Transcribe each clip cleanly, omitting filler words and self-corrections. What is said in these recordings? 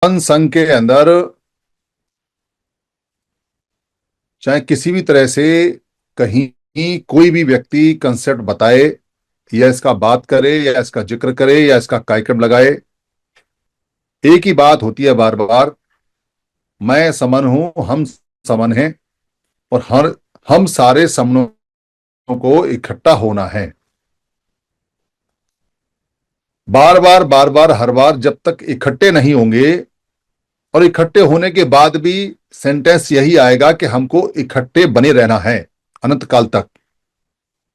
संघ के अंदर चाहे किसी भी तरह से कहीं कोई भी व्यक्ति कंसेप्ट बताए या इसका बात करे या इसका जिक्र करे या इसका कार्यक्रम लगाए, एक ही बात होती है बार बार, मैं समन हूं, हम समन हैं और हर हम सारे समनों को इकट्ठा होना है। बार बार हर बार जब तक इकट्ठे नहीं होंगे, और इकट्ठे होने के बाद भी सेंटेंस यही आएगा कि हमको इकट्ठे बने रहना है अनंत काल तक,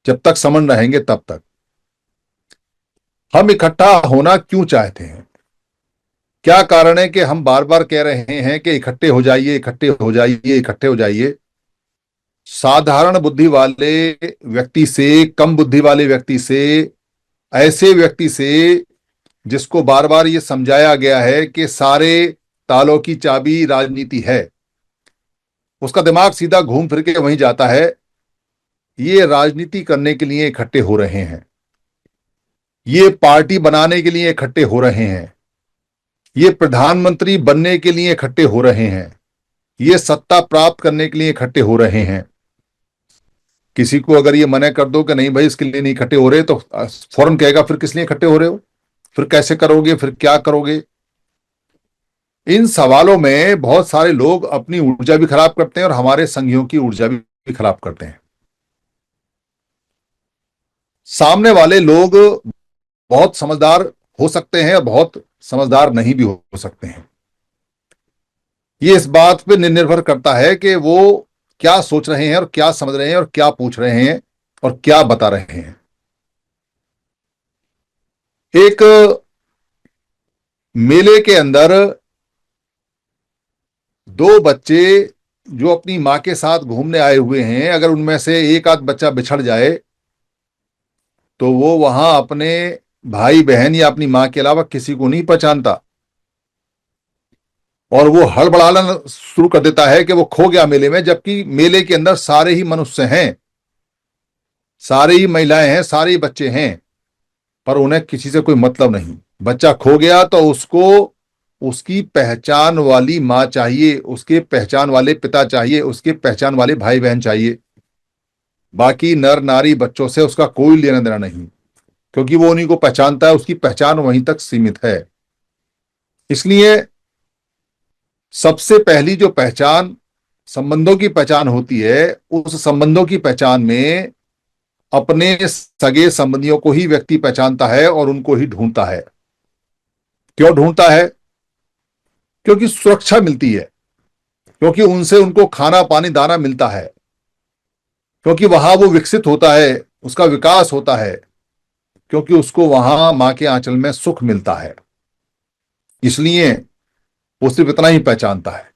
जब तक समन रहेंगे तब तक। हम इकट्ठा होना क्यों चाहते हैं? क्या कारण है कि हम बार बार कह रहे हैं कि इकट्ठे हो जाइए, इकट्ठे हो जाइए, इकट्ठे हो जाइए? साधारण बुद्धि वाले व्यक्ति से, कम बुद्धि वाले व्यक्ति से, ऐसे व्यक्ति से जिसको बार बार ये समझाया गया है कि सारे तालों की चाबी राजनीति है, उसका दिमाग सीधा घूम फिर के वहीं जाता है। ये राजनीति करने के लिए इकट्ठे हो रहे हैं, ये पार्टी बनाने के लिए इकट्ठे हो रहे हैं, ये प्रधानमंत्री बनने के लिए इकट्ठे हो रहे हैं, ये सत्ता प्राप्त करने के लिए इकट्ठे हो रहे हैं। किसी को अगर ये मना कर दो कि नहीं भाई इसके लिए नहीं इकट्ठे हो रहे, तो फौरन कहेगा फिर किस लिए इकट्ठे हो रहे हो, फिर कैसे करोगे, फिर क्या करोगे? इन सवालों में बहुत सारे लोग अपनी ऊर्जा भी खराब करते हैं और हमारे संघियों की ऊर्जा भी खराब करते हैं। सामने वाले लोग बहुत समझदार हो सकते हैं और बहुत समझदार नहीं भी हो सकते हैं। ये इस बात पे निर्भर करता है कि वो क्या सोच रहे हैं और क्या समझ रहे हैं और क्या पूछ रहे हैं और क्या बता रहे हैं। एक मेले के अंदर दो बच्चे जो अपनी मां के साथ घूमने आए हुए हैं, अगर उनमें से एक आध बच्चा बिछड़ जाए तो वो वहां अपने भाई बहन या अपनी मां के अलावा किसी को नहीं पहचानता, और वो हड़बड़ाना शुरू कर देता है कि वो खो गया मेले में, जबकि मेले के अंदर सारे ही मनुष्य हैं, सारे ही महिलाएं हैं, सारे ही बच्चे हैं, पर उन्हें किसी से कोई मतलब नहीं। बच्चा खो गया तो उसको उसकी पहचान वाली मां चाहिए, उसके पहचान वाले पिता चाहिए, उसके पहचान वाले भाई बहन चाहिए। बाकी नर नारी बच्चों से उसका कोई लेना देना नहीं, क्योंकि वो उन्हीं को पहचानता है, उसकी पहचान वहीं तक सीमित है। इसलिए सबसे पहली जो पहचान संबंधों की पहचान होती है, उस संबंधों की पहचान में अपने सगे संबंधियों को ही व्यक्ति पहचानता है और उनको ही ढूंढता है। क्यों ढूंढता है? क्योंकि सुरक्षा मिलती है, क्योंकि उनसे उनको खाना पानी दाना मिलता है, क्योंकि वहां वो विकसित होता है, उसका विकास होता है, क्योंकि उसको वहां मां के आंचल में सुख मिलता है। इसलिए वो सिर्फ इतना ही पहचानता है।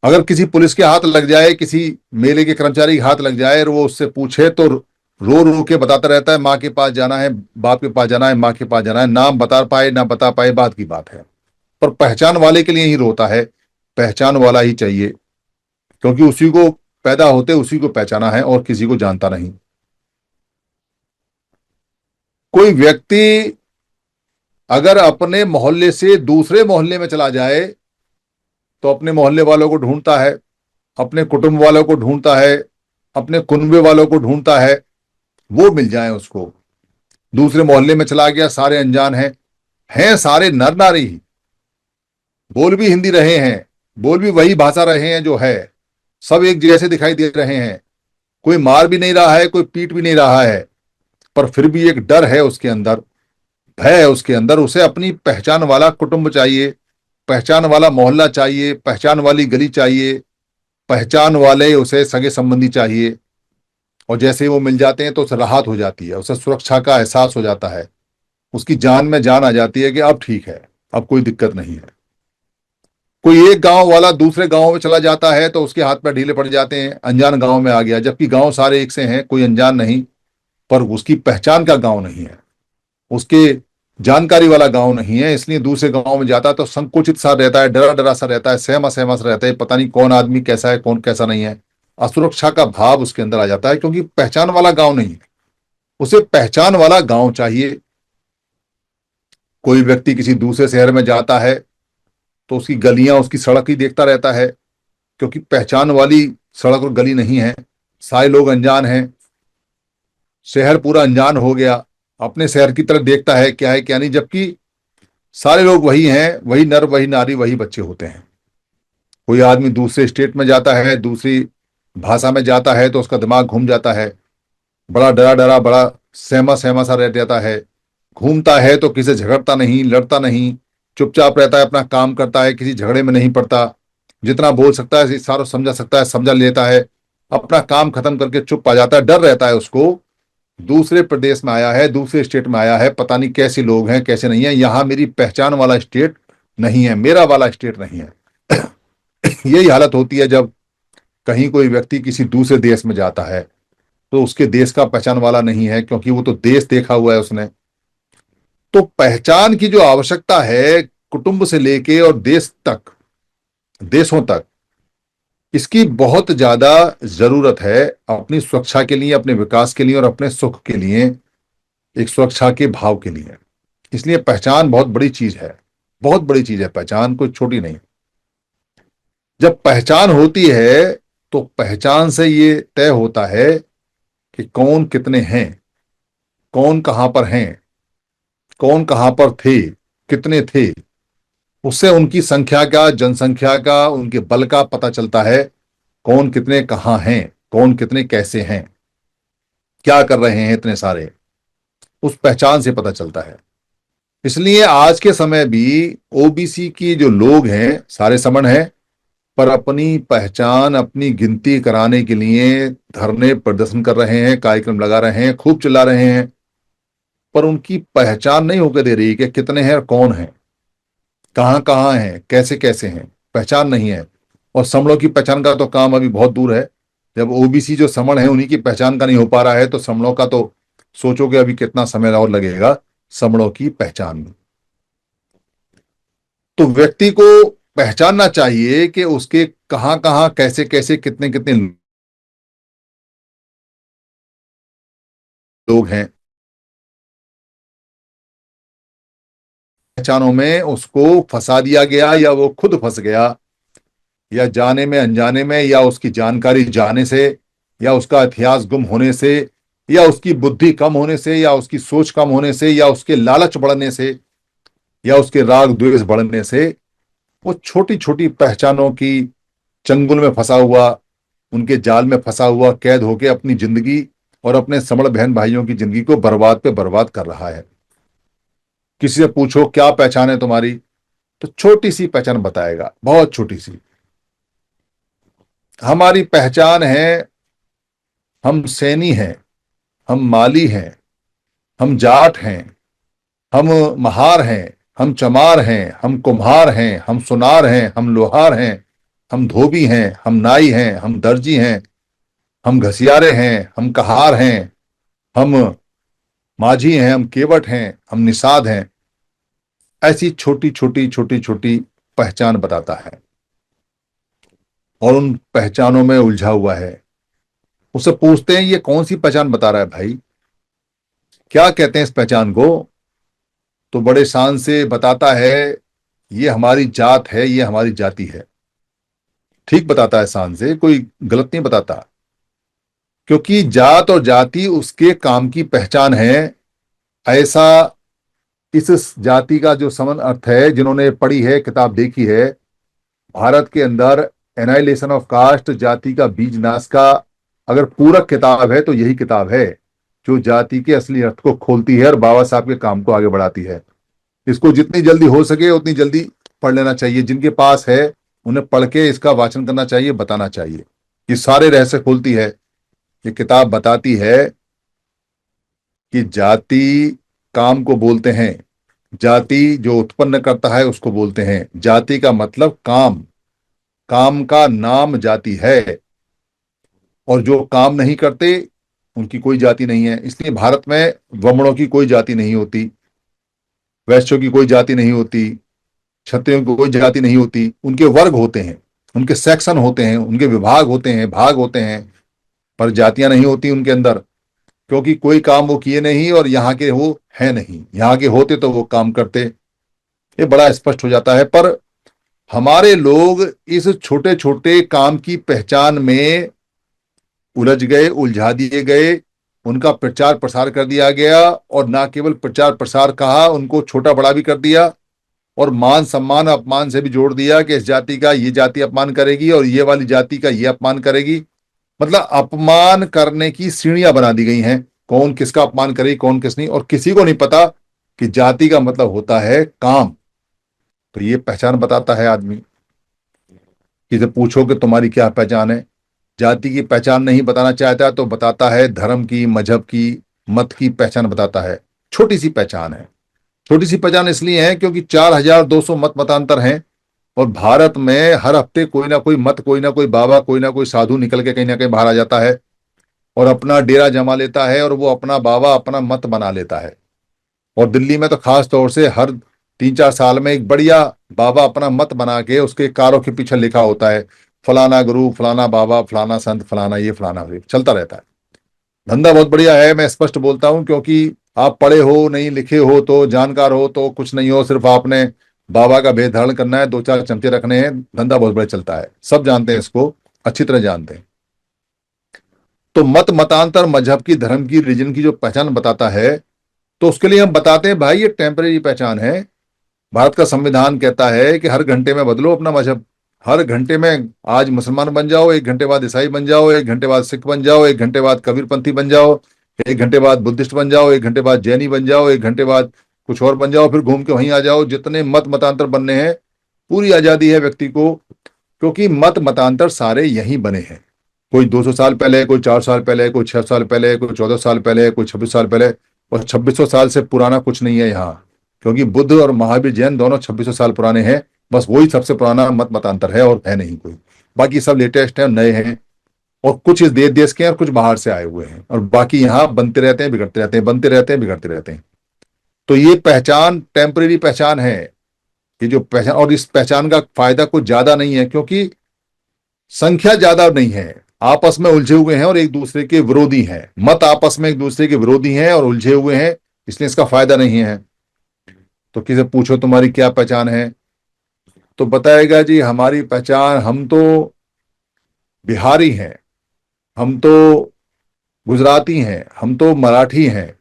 अगर किसी पुलिस के हाथ लग जाए, किसी मेले के कर्मचारी के हाथ लग जाए और वो उससे पूछे तो रो रो के बताता रहता है, माँ के पास जाना है, बाप के पास जाना है, माँ के पास जाना है। नाम बता पाए ना बता पाए बात की बात है, पर पहचान वाले के लिए ही रोता है। पहचान वाला ही चाहिए, क्योंकि उसी को पैदा होते उसी को पहचाना है और किसी को जानता नहीं। कोई व्यक्ति अगर अपने मोहल्ले से दूसरे मोहल्ले में चला जाए तो अपने मोहल्ले वालों को ढूंढता है, अपने कुटुंब वालों को ढूंढता है, अपने कुनबे वालों को ढूंढता है, वो मिल जाए उसको। दूसरे मोहल्ले में चला गया, सारे अनजान हैं सारे नर नारी ही, बोल भी हिंदी रहे हैं, बोल भी वही भाषा रहे हैं जो है, सब एक जैसे दिखाई दे रहे हैं, कोई मार भी नहीं रहा है, कोई पीट भी नहीं रहा है, पर फिर भी एक डर है उसके अंदर, भय है उसके अंदर। उसे अपनी पहचान वाला कुटुंब चाहिए, पहचान वाला मोहल्ला चाहिए, पहचान वाली गली चाहिए, पहचान वाले उसे सगे संबंधी चाहिए। और जैसे ही वो मिल जाते हैं तो उसे राहत हो जाती है, उसे सुरक्षा का एहसास हो जाता है, उसकी जान में जान आ जाती है कि अब ठीक है, अब कोई दिक्कत नहीं है। कोई एक गांव वाला दूसरे गांव में चला जाता है तो उसके हाथ पैर ढीले पड़ जाते हैं, अनजान गांव में आ गया, जबकि गांव सारे एक से हैं, कोई अनजान नहीं, पर उसकी पहचान का गांव नहीं है, उसके जानकारी वाला गांव नहीं है। इसलिए दूसरे गांव में जाता है तो संकुचित सा रहता है, डरा डरा सा रहता है, सहमा सहमा सा रहता है, पता नहीं कौन आदमी कैसा है कौन कैसा नहीं है। असुरक्षा का भाव उसके अंदर आ जाता है, क्योंकि पहचान वाला गांव नहीं है, उसे पहचान वाला गांव चाहिए। कोई व्यक्ति किसी दूसरे शहर में जाता है तो उसकी गलियां, उसकी सड़क ही देखता रहता है, क्योंकि पहचान वाली सड़क और गली नहीं है। सारे लोग अनजान हैं, शहर पूरा अनजान हो गया, अपने शहर की तरफ देखता है क्या है क्या नहीं, जबकि सारे लोग वही हैं, वही नर वही नारी वही बच्चे होते हैं। कोई आदमी दूसरे स्टेट में जाता है, दूसरी भाषा में जाता है, तो उसका दिमाग घूम जाता है, बड़ा डरा डरा, बड़ा सहमा सहमा सा रह जाता है। घूमता है तो किसी से झगड़ता नहीं, लड़ता नहीं, चुपचाप रहता है, अपना काम करता है, किसी झगड़े में नहीं पड़ता। जितना बोल सकता है सारा समझा सकता है, समझा लेता है, अपना काम खत्म करके चुप आ जाता है। डर रहता है उसको, दूसरे प्रदेश में आया है, दूसरे स्टेट में आया है, पता नहीं कैसे लोग हैं कैसे नहीं है, यहाँ मेरी पहचान वाला स्टेट नहीं है, मेरा वाला स्टेट नहीं है। यही हालत होती है जब कहीं कोई व्यक्ति किसी दूसरे देश में जाता है, तो उसके देश का पहचान वाला नहीं है, क्योंकि वो तो देश देखा हुआ है उसने। तो पहचान की जो आवश्यकता है, कुटुंब से लेके और देश तक, देशों तक, इसकी बहुत ज्यादा जरूरत है, अपनी सुरक्षा के लिए, अपने विकास के लिए और अपने सुख के लिए, एक सुरक्षा के भाव के लिए। इसलिए पहचान बहुत बड़ी चीज है, बहुत बड़ी चीज है पहचान, कोई छोटी नहीं। जब पहचान होती है तो पहचान से ये तय होता है कि कौन कितने हैं, कौन कहां पर हैं, कौन कहां पर थे, कितने थे। उससे उनकी संख्या का, जनसंख्या का, उनके बल का पता चलता है, कौन कितने कहां हैं, कौन कितने कैसे हैं, क्या कर रहे हैं इतने सारे, उस पहचान से पता चलता है। इसलिए आज के समय भी ओबीसी की जो लोग हैं सारे समण हैं, पर अपनी पहचान, अपनी गिनती कराने के लिए धरने प्रदर्शन कर रहे हैं, कार्यक्रम लगा रहे हैं, खूब चिल्ला रहे हैं, पर उनकी पहचान नहीं होकर दे रही कि कितने हैं और कौन है, कहां कहां हैं, कैसे कैसे हैं, पहचान नहीं है। और समणों की पहचान का तो काम अभी बहुत दूर है। जब ओबीसी जो समण है उन्हीं की पहचान का नहीं हो पा रहा है, तो समणों का तो सोचोगे अभी कितना समय और लगेगा समणों की पहचान में। तो व्यक्ति को पहचानना चाहिए कि उसके कहां कहां, कैसे कैसे, कितने कितने लोग हैं। पहचानों में उसको फंसा दिया गया, या वो खुद फंस गया, या जाने में अनजाने में, या उसकी जानकारी जाने से, या उसका इतिहास गुम होने से, या उसकी बुद्धि कम होने से, या उसकी सोच कम होने से, या उसके लालच बढ़ने से, या उसके राग द्वेष बढ़ने से, वो छोटी छोटी पहचानों की चंगुल में फंसा हुआ, उनके जाल में फंसा हुआ, कैद होकर अपनी जिंदगी और अपने समण बहन भाइयों की जिंदगी को बर्बाद पे बर्बाद कर रहा है। किसी से पूछो क्या पहचान है तुम्हारी, तो छोटी सी पहचान बताएगा, बहुत छोटी सी। हमारी पहचान है, हम सैनी हैं, हम माली हैं, हम जाट हैं, हम महार हैं, हम चमार हैं, हम कुम्हार हैं, हम सुनार हैं, हम लोहार हैं, हम धोबी हैं, हम नाई हैं, हम दर्जी हैं, हम घसियारे हैं, हम कहार हैं, हम माझी हैं, हम केवट हैं, हम निषाद हैं। ऐसी छोटी छोटी छोटी छोटी पहचान बताता है, और उन पहचानों में उलझा हुआ है। उससे पूछते हैं ये कौन सी पहचान बता रहा है भाई, क्या कहते हैं इस पहचान को, तो बड़े शान से बताता है ये हमारी जात है, ये हमारी जाति है। ठीक बताता है शान से, कोई गलत नहीं बताता, क्योंकि जात और जाति उसके काम की पहचान है। ऐसा इस जाति का जो समन अर्थ है, जिन्होंने पढ़ी है, किताब देखी है, भारत के अंदर एनाइलेशन ऑफ कास्ट, जाति का बीज नाश का अगर पूरक किताब है तो यही किताब है, जो जाति के असली अर्थ को खोलती है और बाबा साहब के काम को आगे बढ़ाती है। इसको जितनी जल्दी हो सके उतनी जल्दी पढ़ लेना चाहिए। जिनके पास है उन्हें पढ़ के इसका वाचन करना चाहिए, बताना चाहिए। ये सारे रहस्य खोलती है। ये किताब बताती है कि जाति काम को बोलते हैं, जाति जो उत्पन्न करता है उसको बोलते हैं। जाति का मतलब काम, काम का नाम जाति है, और जो काम नहीं करते उनकी कोई जाति नहीं है। इसलिए भारत में ब्राह्मणों की कोई जाति नहीं होती, वैश्यों की कोई जाति नहीं होती, क्षत्रियों की कोई जाति नहीं होती। उनके वर्ग होते हैं, उनके सेक्शन होते हैं, उनके विभाग होते हैं, भाग होते हैं, पर जातियां नहीं होती उनके अंदर, क्योंकि कोई काम वो किए नहीं और यहाँ के वो है नहीं। यहाँ के होते तो वो काम करते। ये बड़ा स्पष्ट हो जाता है। पर हमारे लोग इस छोटे छोटे काम की पहचान में उलझ गए, उलझा दिए गए, उनका प्रचार प्रसार कर दिया गया, और ना केवल प्रचार प्रसार कहा, उनको छोटा बड़ा भी कर दिया, और मान सम्मान अपमान से भी जोड़ दिया कि इस जाति का ये जाति अपमान करेगी और ये वाली जाति का ये अपमान करेगी। मतलब अपमान करने की सीढ़ियां बना दी गई हैं, कौन किसका अपमान करे, कौन किस नहीं, और किसी को नहीं पता कि जाति का मतलब होता है काम। तो ये पहचान बताता है आदमी, कि जब पूछो कि तुम्हारी क्या पहचान है, जाति की पहचान नहीं बताना चाहता तो बताता है धर्म की, मजहब की, मत की पहचान बताता है। छोटी सी पहचान है। छोटी सी पहचान इसलिए है क्योंकि 4,200 मत मतांतर हैं, और भारत में हर हफ्ते कोई ना कोई मत, कोई ना कोई बाबा, कोई ना कोई साधु निकल के कहीं ना कहीं बाहर आ जाता है और अपना डेरा जमा लेता है, और वो अपना बाबा, अपना मत बना लेता है। और दिल्ली में तो खास तौर से हर 3-4 साल में एक बढ़िया बाबा अपना मत बना के उसके कारों के पीछे लिखा होता है, फलाना गुरु, फलाना बाबा, फलाना संत, फलाना ये, फलाना ये, चलता रहता है। धंधा बहुत बढ़िया है, मैं स्पष्ट बोलता हूं, क्योंकि आप पढ़े हो नहीं, लिखे हो तो, जानकार हो तो कुछ नहीं हो, सिर्फ आपने बाबा का भेद धारण करना है, 2-4 चमचे रखने हैं, धंधा बहुत बढ़िया चलता है। सब जानते हैं इसको, अच्छी तरह जानते हैं। तो मत मतांतर, मजहब की, धर्म की, रिलीजन की जो पहचान बताता है, तो उसके लिए हम बताते हैं भाई ये टेम्परेरी पहचान है। भारत का संविधान कहता है कि हर घंटे में बदलो अपना मजहब। हर घंटे में, आज मुसलमान बन जाओ, 1 घंटे बाद ईसाई बन जाओ, 1 घंटे बाद सिख बन जाओ, 1 घंटे बाद कबीरपंथी बन जाओ, 1 घंटे बाद बुद्धिस्ट बन जाओ, 1 घंटे बाद जैनी बन जाओ, 1 घंटे बाद कुछ और बन जाओ, फिर घूम के वहीं आ जाओ। जितने मत मतांतर बनने हैं, पूरी आजादी है व्यक्ति को, क्योंकि मत मतांतर सारे यहीं बने हैं। कोई 200 साल पहले, कोई 4 साल पहले, कोई 6 साल पहले, कोई 14 साल पहले, कोई 26 साल पहले, और 2600 साल से पुराना कुछ नहीं है यहाँ, क्योंकि बुद्ध और महावीर जैन दोनों 2600 साल पुराने हैं। बस वही सबसे पुराना मत मतांतर है, और है नहीं कोई। बाकी सब लेटेस्ट है, नए हैं, और कुछ इस देश देश के हैं और कुछ बाहर से आए हुए हैं, और बाकी यहाँ बनते रहते हैं, बिगड़ते रहते हैं, बनते रहते हैं, बिगड़ते रहते हैं। तो ये पहचान टेम्परेरी पहचान है। ये जो पहचान, और इस पहचान का फायदा कुछ ज्यादा नहीं है, क्योंकि संख्या ज्यादा नहीं है, आपस में उलझे हुए हैं और एक दूसरे के विरोधी हैं। मत आपस में एक दूसरे के विरोधी हैं और उलझे हुए हैं, इसलिए इसका फायदा नहीं है। तो किसी से पूछो तुम्हारी क्या पहचान है, तो बताएगा जी हमारी पहचान, हम तो बिहारी हैं, हम तो गुजराती हैं, हम तो मराठी हैं,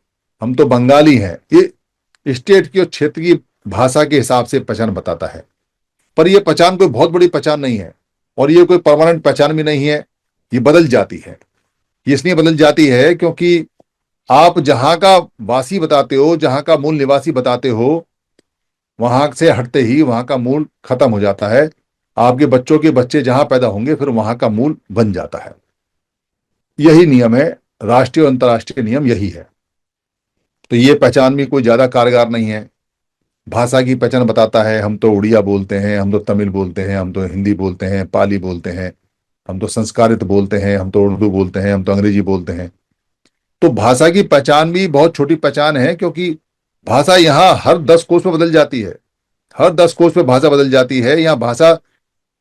हम तो बंगाली हैं। ये स्टेट की और क्षेत्र की भाषा के हिसाब से पहचान बताता है। पर यह पहचान कोई बहुत बड़ी पहचान नहीं है, और ये कोई परमानेंट पहचान भी नहीं है। ये बदल जाती है। ये इसलिए बदल जाती है क्योंकि आप जहां का वासी बताते हो, जहां का मूल निवासी बताते हो, वहां से हटते ही वहां का मूल खत्म हो जाता है। आपके बच्चों के बच्चे जहां पैदा होंगे, फिर वहां का मूल बन जाता है। यही नियम है, राष्ट्रीय और अंतर्राष्ट्रीय नियम यही है। तो ये पहचान भी कोई ज्यादा कारगर नहीं है। भाषा की पहचान बताता है, हम तो उड़िया बोलते हैं, हम तो तमिल बोलते हैं, हम तो हिंदी बोलते हैं, पाली बोलते हैं, हम तो संस्कृत बोलते हैं, हम तो उर्दू बोलते हैं, हम तो अंग्रेजी बोलते हैं। तो भाषा की पहचान भी बहुत छोटी पहचान है, क्योंकि भाषा यहाँ हर 10 कोस में बदल जाती है। हर 10 कोस में भाषा बदल जाती है। यहाँ भाषा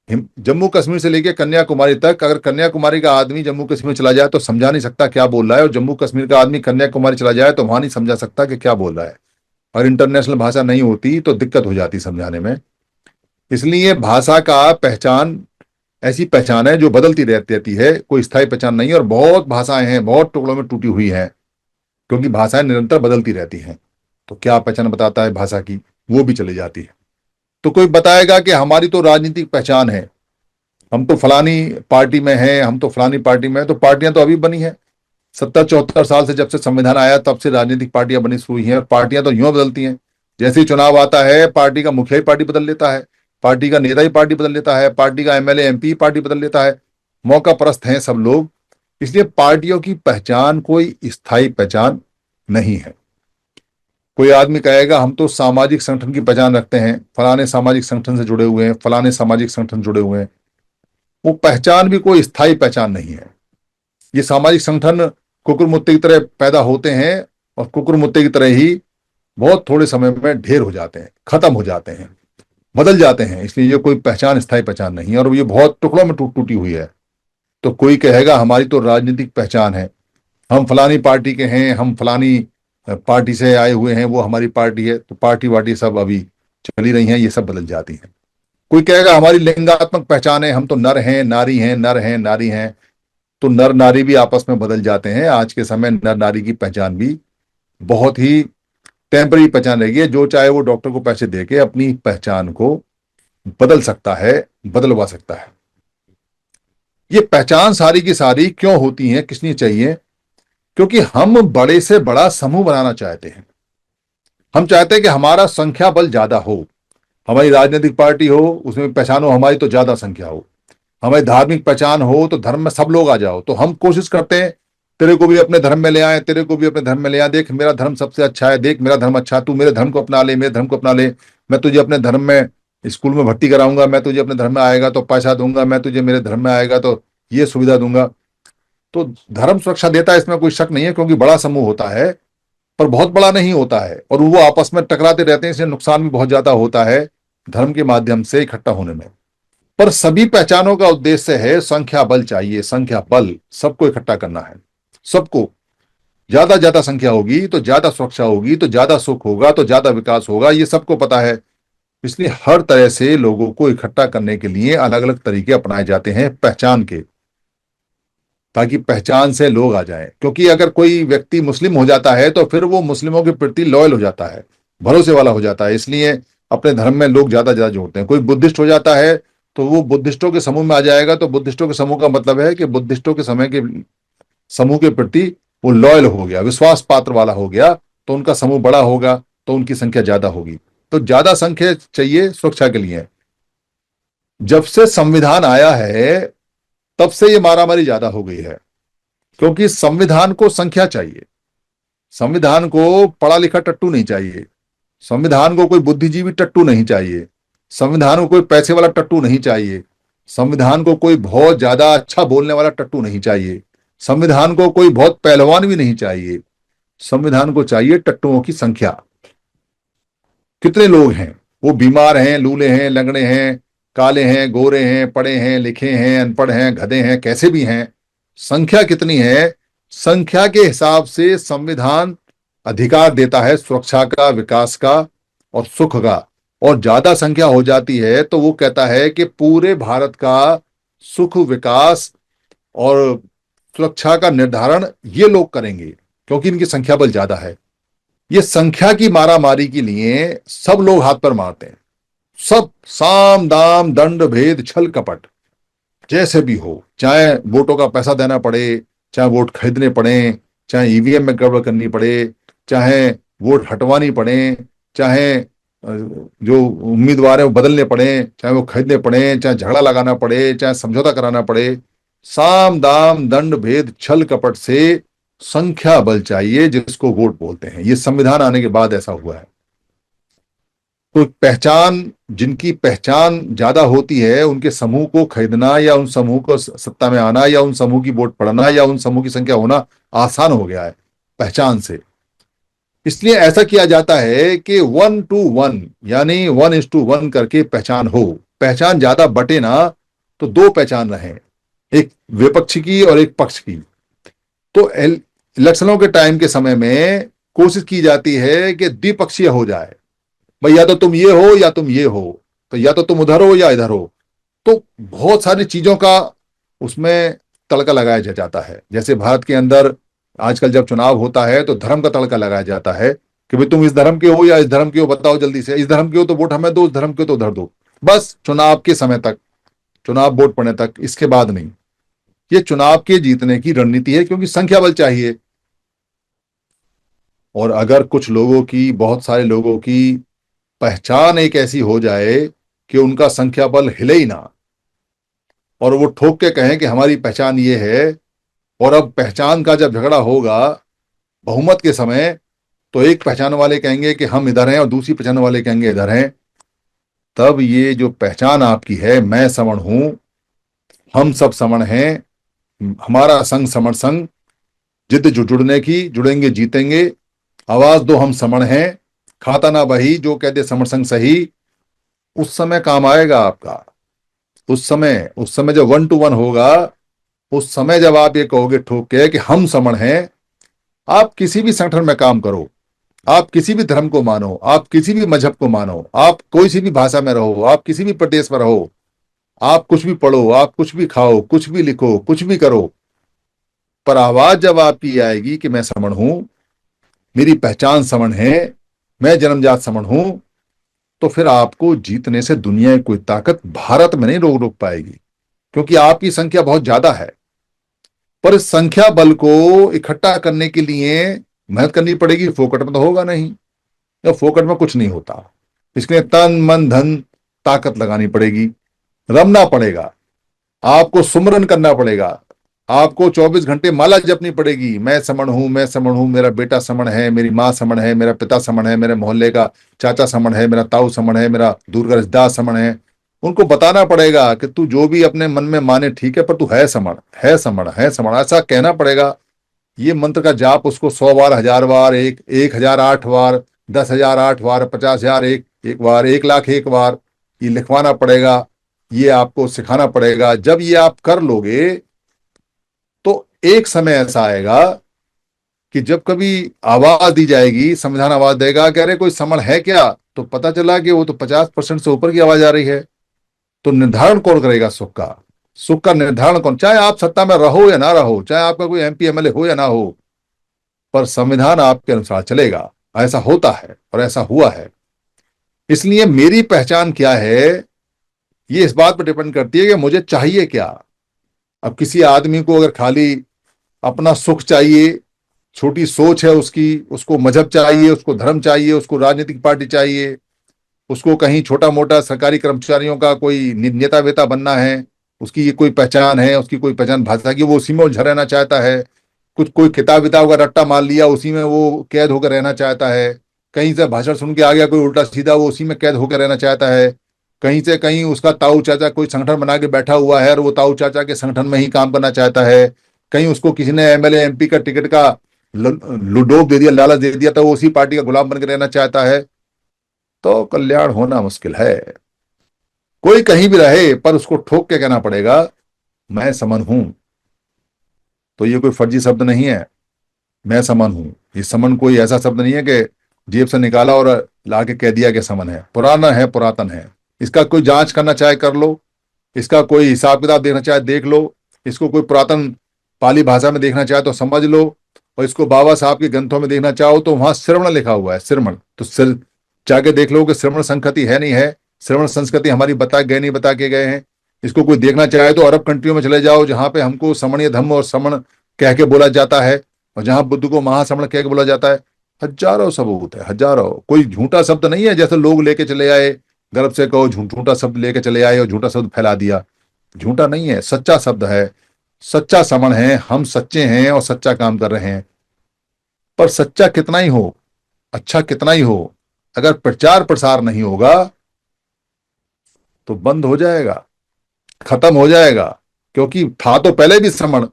जम्मू कश्मीर से लेकर कन्याकुमारी तक, अगर कन्याकुमारी का आदमी जम्मू कश्मीर चला जाए तो समझा नहीं सकता क्या बोल रहा है, और जम्मू कश्मीर का आदमी कन्याकुमारी चला जाए तो वहां नहीं समझा सकता कि क्या बोल रहा है। और इंटरनेशनल भाषा नहीं होती तो दिक्कत हो जाती समझाने में। इसलिए भाषा का पहचान ऐसी पहचान है जो बदलती रहती है, कोई स्थायी पहचान नहीं है। और बहुत भाषाएं हैं, बहुत टुकड़ों में टूटी हुई हैं, क्योंकि भाषाएं निरंतर बदलती रहती हैं। तो क्या पहचान बताता है भाषा की, वो भी चली जाती है। तो कोई बताएगा कि हमारी तो राजनीतिक पहचान है, हम तो फलानी पार्टी में हैं, हम तो फलानी पार्टी में हैं। तो पार्टियां तो अभी बनी हैं, 70-74 साल से, जब से संविधान आया तब से राजनीतिक पार्टियां बनी हुई हैं। और पार्टियां तो यूं बदलती हैं, जैसे ही चुनाव आता है पार्टी का मुखिया ही पार्टी बदल लेता है, पार्टी का नेता ही पार्टी बदल लेता है, पार्टी का एमएलए एमपी पार्टी बदल लेता है। मौका परस्त हैं सब लोग। इसलिए पार्टियों की पहचान कोई स्थायी पहचान नहीं है। कोई आदमी कहेगा हम तो सामाजिक संगठन की पहचान रखते हैं, फलाने सामाजिक संगठन से जुड़े हुए हैं, फलाने सामाजिक संगठन से जुड़े हुए हैं। वो पहचान भी कोई स्थायी पहचान नहीं है। ये सामाजिक संगठन कुकुर मुत्ते की तरह पैदा होते हैं, और कुकुर मुत्ते की तरह ही बहुत थोड़े समय में ढेर हो जाते हैं, खत्म हो जाते हैं, बदल जाते हैं। इसलिए ये कोई पहचान, स्थायी पहचान नहीं है, और ये बहुत टुकड़ों में टूटी हुई है। तो कोई कहेगा हमारी तो राजनीतिक पहचान है, हम फलानी पार्टी के हैं, हम फलानी पार्टी से आए हुए हैं, वो हमारी पार्टी है। तो पार्टी वार्टी सब अभी चली रही हैं, ये सब बदल जाती हैं। कोई कहेगा हमारी लिंगात्मक पहचान है, हम तो नर हैं नारी हैं, नर हैं नारी हैं। तो नर नारी भी आपस में बदल जाते हैं। आज के समय नर नारी की पहचान भी बहुत ही टेम्पररी पहचान रहेगी है। जो चाहे वो डॉक्टर को पैसे देके अपनी पहचान को बदल सकता है, बदलवा सकता है। ये पहचान सारी की सारी क्यों होती है, किस लिए चाहिए? क्योंकि हम बड़े से बड़ा समूह बनाना चाहते हैं। हम चाहते हैं कि हमारा संख्या बल ज्यादा हो। हमारी राजनीतिक पार्टी हो, उसमें पहचान हो हमारी तो ज्यादा संख्या हो। हमारी धार्मिक पहचान हो तो धर्म में सब लोग आ जाओ। तो हम कोशिश करते हैं तेरे को भी अपने धर्म में ले आए, तेरे को भी अपने धर्म में ले आए। देख मेरा धर्म सबसे अच्छा है, देख मेरा धर्म अच्छा है, तू मेरे धर्म को अपना ले, मेरे धर्म को अपना ले। मैं तुझे अपने धर्म में स्कूल में भर्ती कराऊंगा, मैं तुझे अपने धर्म में आएगा तो पैसा दूंगा, मैं तुझे मेरे धर्म में आएगा तो ये सुविधा दूंगा। तो धर्म सुरक्षा देता है, इसमें कोई शक नहीं है, क्योंकि बड़ा समूह होता है पर बहुत बड़ा नहीं होता है, और वो आपस में टकराते रहते हैं, इसलिए नुकसान भी बहुत ज्यादा होता है धर्म के माध्यम से इकट्ठा होने में। पर सभी पहचानों का उद्देश्य है संख्या बल चाहिए, संख्या बल, सबको इकट्ठा करना है। सबको ज्यादा ज्यादा संख्या होगी तो ज्यादा सुरक्षा होगी, तो ज्यादा सुख होगा, तो ज्यादा विकास होगा, ये सबको पता है। इसलिए हर तरह से लोगों को इकट्ठा करने के लिए अलग अलग तरीके अपनाए जाते हैं पहचान के, ताकि पहचान से लोग आ जाएं। क्योंकि अगर कोई व्यक्ति मुस्लिम हो जाता है तो फिर वो मुस्लिमों के प्रति लॉयल हो जाता है, भरोसे वाला हो जाता है, इसलिए अपने धर्म में लोग ज्यादा ज्यादा जोड़ते हैं। कोई बुद्धिस्ट हो जाता है तो वो बुद्धिस्टों के समूह में आ जाएगा, तो बुद्धिस्टों के समूह का मतलब है कि बुद्धिस्टों के समय के समूह के प्रति वो लॉयल हो गया, विश्वास पात्र वाला हो गया, तो उनका समूह बड़ा होगा, तो उनकी संख्या ज्यादा होगी। तो ज्यादा संख्या चाहिए सुरक्षा के लिए। जब से संविधान आया है तब से ये मारामारी ज्यादा हो गई है, क्योंकि संविधान को संख्या चाहिए। संविधान को पढ़ा लिखा टट्टू नहीं चाहिए। संविधान को कोई बुद्धिजीवी टट्टू नहीं चाहिए। संविधान को कोई पैसे वाला टट्टू नहीं चाहिए। संविधान को कोई बहुत ज्यादा अच्छा बोलने वाला टट्टू नहीं चाहिए। संविधान को कोई बहुत पहलवान भी नहीं चाहिए। संविधान को चाहिए टट्टुओं की संख्या। कितने लोग हैं, वो बीमार हैं, लूले हैं, लंगड़े हैं, काले हैं, गोरे हैं, पढ़े हैं, लिखे हैं, अनपढ़ हैं, गधे हैं, कैसे भी हैं, संख्या कितनी है, संख्या के हिसाब से संविधान अधिकार देता है सुरक्षा का, विकास का और सुख का। और ज्यादा संख्या हो जाती है तो वो कहता है कि पूरे भारत का सुख, विकास और सुरक्षा का निर्धारण ये लोग करेंगे, क्योंकि इनकी संख्या बल ज्यादा है। ये संख्या की मारामारी के लिए सब लोग हाथ पर मारते हैं। सब साम दाम दंड भेद छल कपट जैसे भी हो, चाहे वोटों का पैसा देना पड़े, चाहे वोट खरीदने पड़े, चाहे ईवीएम में गड़बड़ करनी पड़े, चाहे वोट हटवानी पड़े, चाहे जो उम्मीदवार है वो बदलने पड़े, चाहे वो खरीदने पड़े, चाहे झगड़ा लगाना पड़े, चाहे समझौता कराना पड़े, साम दाम दंड भेद छल कपट से संख्या बल चाहिए, जिसको वोट बोलते हैं। ये संविधान आने के बाद ऐसा हुआ है। तो पहचान, जिनकी पहचान ज्यादा होती है उनके समूह को खरीदना या उन समूह को सत्ता में आना या उन समूह की वोट पड़ना या उन समूह की संख्या होना आसान हो गया है पहचान से। इसलिए ऐसा किया जाता है कि 1:1 यानी 1:1 करके पहचान हो। पहचान ज्यादा बटे ना, तो दो पहचान रहे, एक विपक्ष की और एक पक्ष की। तो इलेक्शनों के टाइम के समय में कोशिश की जाती है कि द्विपक्षीय हो जाए, भाई या तो तुम ये हो या तुम ये हो, तो या तो तुम उधर हो या इधर हो। तो बहुत सारी चीजों का उसमें तड़का लगाया जाता है। जैसे भारत के अंदर आजकल जब चुनाव होता है तो धर्म का तड़का लगाया जाता है कि भाई तुम इस धर्म के हो या इस धर्म के हो, बताओ जल्दी से, इस धर्म के हो तो वोट हमें दो, इस धर्म के हो तो उधर दो। बस चुनाव के समय तक, चुनाव वोट पड़ने तक, इसके बाद नहीं। ये चुनाव के जीतने की रणनीति है, क्योंकि संख्या बल चाहिए। और अगर कुछ लोगों की, बहुत सारे लोगों की पहचान एक ऐसी हो जाए कि उनका संख्या बल हिले ही ना, और वो ठोक के कहें कि हमारी पहचान ये है, और अब पहचान का जब झगड़ा होगा बहुमत के समय, तो एक पहचान वाले कहेंगे कि हम इधर हैं और दूसरी पहचान वाले कहेंगे इधर हैं, तब ये जो पहचान आपकी है, मैं सवर्ण हूं, हम सब सवर्ण हैं, हमारा संग समर संग, जिद जुड़ने की, जुड़ेंगे जीतेंगे, आवाज दो हम सवर्ण हैं, खाता ना बही जो कह दे समर संग सही, उस समय काम आएगा आपका। उस समय जब 1:1 होगा, उस समय जब आप ये कहोगे ठोक के कि हम सवर्ण हैं, आप किसी भी संगठन में काम करो, आप किसी भी धर्म को मानो, आप किसी भी मजहब को मानो, आप कोई सी भी भाषा में रहो, आप किसी भी प्रदेश में रहो, आप कुछ भी पढ़ो, आप कुछ भी खाओ, कुछ भी लिखो, कुछ भी करो, पर आवाज जब आपकी आएगी कि मैं समण हूं, मेरी पहचान समण है, मैं जन्मजात समण हूं, तो फिर आपको जीतने से दुनिया की कोई ताकत भारत में नहीं रोक रोक पाएगी, क्योंकि आपकी संख्या बहुत ज्यादा है। पर इस संख्या बल को इकट्ठा करने के लिए मेहनत करनी पड़ेगी, फोकट में तो होगा नहीं, या फोकट में कुछ नहीं होता। इसके लिए तन मन धन ताकत लगानी पड़ेगी, रमना पड़ेगा, आपको सुमरन करना पड़ेगा, आपको 24 घंटे माला जपनी पड़ेगी। मैं समण हूं, मैं समण हूं, मेरा बेटा समण है, मेरी माँ समण है, मेरा पिता समण है, मेरे मोहल्ले का चाचा समण है, मेरा ताऊ समण है, मेरा दूर का रिश्तेदार समण है। उनको बताना पड़ेगा कि तू जो भी अपने मन में माने ठीक है, पर तू है समण, है समण, है समण, ऐसा कहना पड़ेगा। ये मंत्र का जाप उसको 100 बार, 1000 बार, 1008 बार, 10,008 बार, 50,000 एक बार, 1,00,000 एक बार, ये लिखवाना पड़ेगा, ये आपको सिखाना पड़ेगा। जब ये आप कर लोगे तो एक समय ऐसा आएगा कि जब कभी आवाज दी जाएगी, संविधान आवाज देगा कि अरे कोई समण है क्या, तो पता चला कि वो तो 50% से ऊपर की आवाज आ रही है। तो निर्धारण कौन करेगा सुख का? सुख का निर्धारण कौन? चाहे आप सत्ता में रहो या ना रहो, चाहे आपका कोई एमपी एमएलए हो या ना हो, पर संविधान आपके अनुसार चलेगा। ऐसा होता है और ऐसा हुआ है। इसलिए मेरी पहचान क्या है, ये इस बात पर डिपेंड करती है कि मुझे चाहिए क्या। अब किसी आदमी को अगर खाली अपना सुख चाहिए, छोटी सोच है उसकी, उसको मजहब चाहिए, उसको धर्म चाहिए, उसको राजनीतिक पार्टी चाहिए, उसको कहीं छोटा मोटा सरकारी कर्मचारियों का कोई नेता वेता बनना है, उसकी ये कोई पहचान है, उसकी कोई पहचान भाषा की, वो उसी में उलझा रहना चाहता है। कुछ कोई किताब विताब का रट्टा मार लिया, उसी में वो कैद होकर रहना चाहता है। कहीं से भाषण सुन के आ गया कोई उल्टा सीधा, वो उसी में कैद होकर रहना चाहता है। कहीं से कहीं उसका ताऊ चाचा कोई संगठन बना के बैठा हुआ है और वो ताऊ चाचा के संगठन में ही काम करना चाहता है। कहीं उसको किसी ने एमएलए एमपी का टिकट का लुडोब दे दिया, लालच दे दिया, तो वो उसी पार्टी का गुलाम बनकर रहना चाहता है। तो कल्याण होना मुश्किल है। कोई कहीं भी रहे, पर उसको ठोक के कहना पड़ेगा मैं समन हूं। तो ये कोई फर्जी शब्द नहीं है, मैं समन हूं। ये समन कोई ऐसा शब्द नहीं है कि जेब से निकाला और ला के कह दिया कि समन है। पुराना है, पुरातन है। इसका कोई जांच करना चाहे कर लो, इसका कोई हिसाब किताब देखना चाहे देख लो, इसको कोई पुरातन पाली भाषा में देखना चाहे तो समझ लो, और इसको बाबा साहब के ग्रंथों में देखना चाहो तो वहां श्रवण लिखा हुआ है, श्रवण। तो सिर जाके देख लो कि श्रवण संस्कृति है नहीं है, श्रवण संस्कृति हमारी बता गए नहीं बता के गए हैं। इसको कोई देखना चाहे तो अरब कंट्रियों में चले जाओ, जहां पे हमको समणीय धम्म और समण कह के बोला जाता है, और जहां बुद्ध को महासमण कह के बोला जाता है। हजारों सबूत है, हजारों। कोई झूठा शब्द नहीं है जैसे लोग लेके चले आए, गर्व से कहो झूठा शब्द लेके चले आए और झूठा शब्द फैला दिया। झूठा नहीं है, सच्चा शब्द है, सच्चा समण है। हम सच्चे हैं और सच्चा काम कर रहे हैं। पर सच्चा कितना ही हो, अच्छा कितना ही हो, अगर प्रचार प्रसार नहीं होगा तो बंद हो जाएगा, खत्म हो जाएगा। क्योंकि था तो पहले भी समण,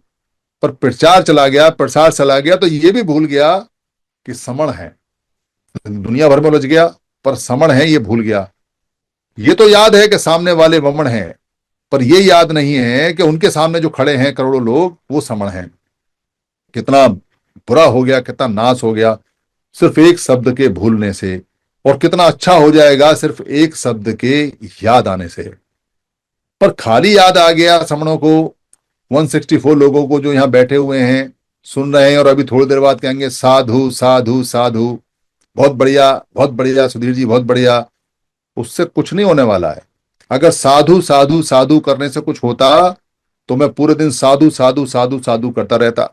पर प्रचार चला गया, प्रसार चला गया, तो ये भी भूल गया कि समण है। दुनिया भर में उलझ गया, पर समण है ये भूल गया। ये तो याद है कि सामने वाले वमन हैं, पर ये याद नहीं है कि उनके सामने जो खड़े हैं करोड़ों लोग, वो समण हैं। कितना बुरा हो गया, कितना नाश हो गया सिर्फ एक शब्द के भूलने से, और कितना अच्छा हो जाएगा सिर्फ एक शब्द के याद आने से। पर खाली याद आ गया समणों को, 164 लोगों को जो यहां बैठे हुए हैं, सुन रहे हैं, और अभी थोड़ी देर बाद कहेंगे साधु साधु साधु। बहुत बढ़िया, बहुत बढ़िया सुधीर जी, बहुत बढ़िया। उससे कुछ नहीं होने वाला है। अगर साधु साधु साधु करने से कुछ होता तो मैं पूरे दिन साधु साधु साधु साधु करता रहता।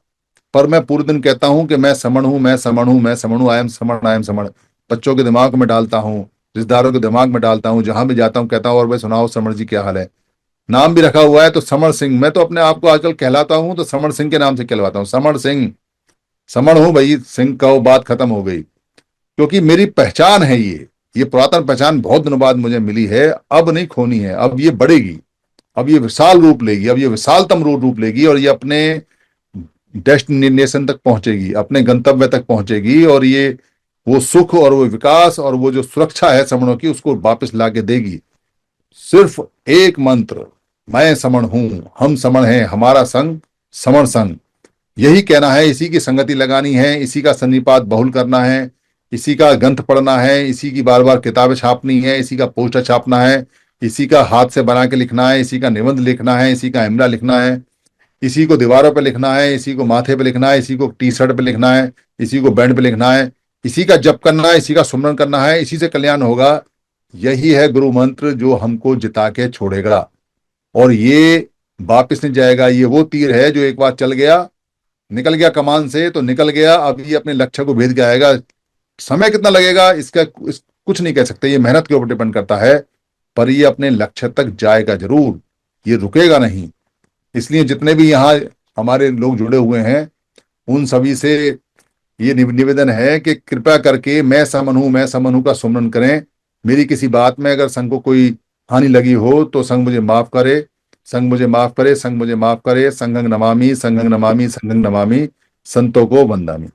पर मैं पूरे दिन कहता हूं कि मैं समण हूं, मैं समण हूं, मैं समण हूं, आई एम समण, आई एम समण। बच्चों के दिमाग में डालता हूं, रिश्तेदारों के दिमाग में डालता हूं, जहां भी जाता हूं कहता हूं और भाई सुनाओ समण जी क्या हाल है। नाम भी रखा हुआ है तो समण सिंह। मैं तो अपने आप को आजकल कहलाता हूं तो समण सिंह के नाम से कहलवाता हूं, समण सिंह। समण हूं भाई, सिंह कहो, बात खत्म हो गई। क्योंकि मेरी पहचान है ये पुरातन पहचान बहुत दिनों बाद मुझे मिली है, अब नहीं खोनी है। अब ये बढ़ेगी, अब ये विशाल रूप लेगी, अब ये विशालतम रूप लेगी, और ये अपने डेस्टिनेशन तक पहुंचेगी, अपने गंतव्य तक पहुंचेगी, और ये वो सुख और वो विकास और वो जो सुरक्षा है समणों की, उसको वापस ला के देगी। सिर्फ एक मंत्र, मैं समण हूं, हम समण हैं, हमारा संग समण संग, यही कहना है। इसी की संगति लगानी है, इसी का सन्निपात बहुल करना है, इसी का ग्रंथ पढ़ना है, इसी की बार बार किताबें छापनी है, इसी का पोस्टर छापना है, इसी का हाथ से बना के लिखना है, इसी का निबंध लिखना है, इसी का इमला लिखना है, इसी को दीवारों पे लिखना है, इसी को माथे पे लिखना है, इसी को टी शर्ट पे लिखना है, इसी को बैंड पे लिखना है, इसी का जप करना है, इसी का सुमरन करना है, इसी से कल्याण होगा। यही है गुरु मंत्र जो हमको जिता के छोड़ेगा। और ये वापिस नहीं जाएगा। ये वो तीर है जो एक बार चल गया, निकल गया कमान से तो निकल गया, अब ये अपने लक्ष्य को भेद के आएगा। समय कितना लगेगा कुछ नहीं कह सकते, ये मेहनत के ऊपर डिपेंड करता है, पर ये अपने लक्ष्य तक जाएगा जरूर, ये रुकेगा नहीं। इसलिए जितने भी यहाँ हमारे लोग जुड़े हुए हैं उन सभी से ये निवेदन है कि कृपया करके मैं समन हूं का सुमरन करें। मेरी किसी बात में अगर संघ को कोई हानि लगी हो तो संघ मुझे माफ करे, संघ मुझे माफ करे, संघ मुझे माफ करे। संघं नमामि, संघं नमामि, संघं नमामि, संतों को वंदामि।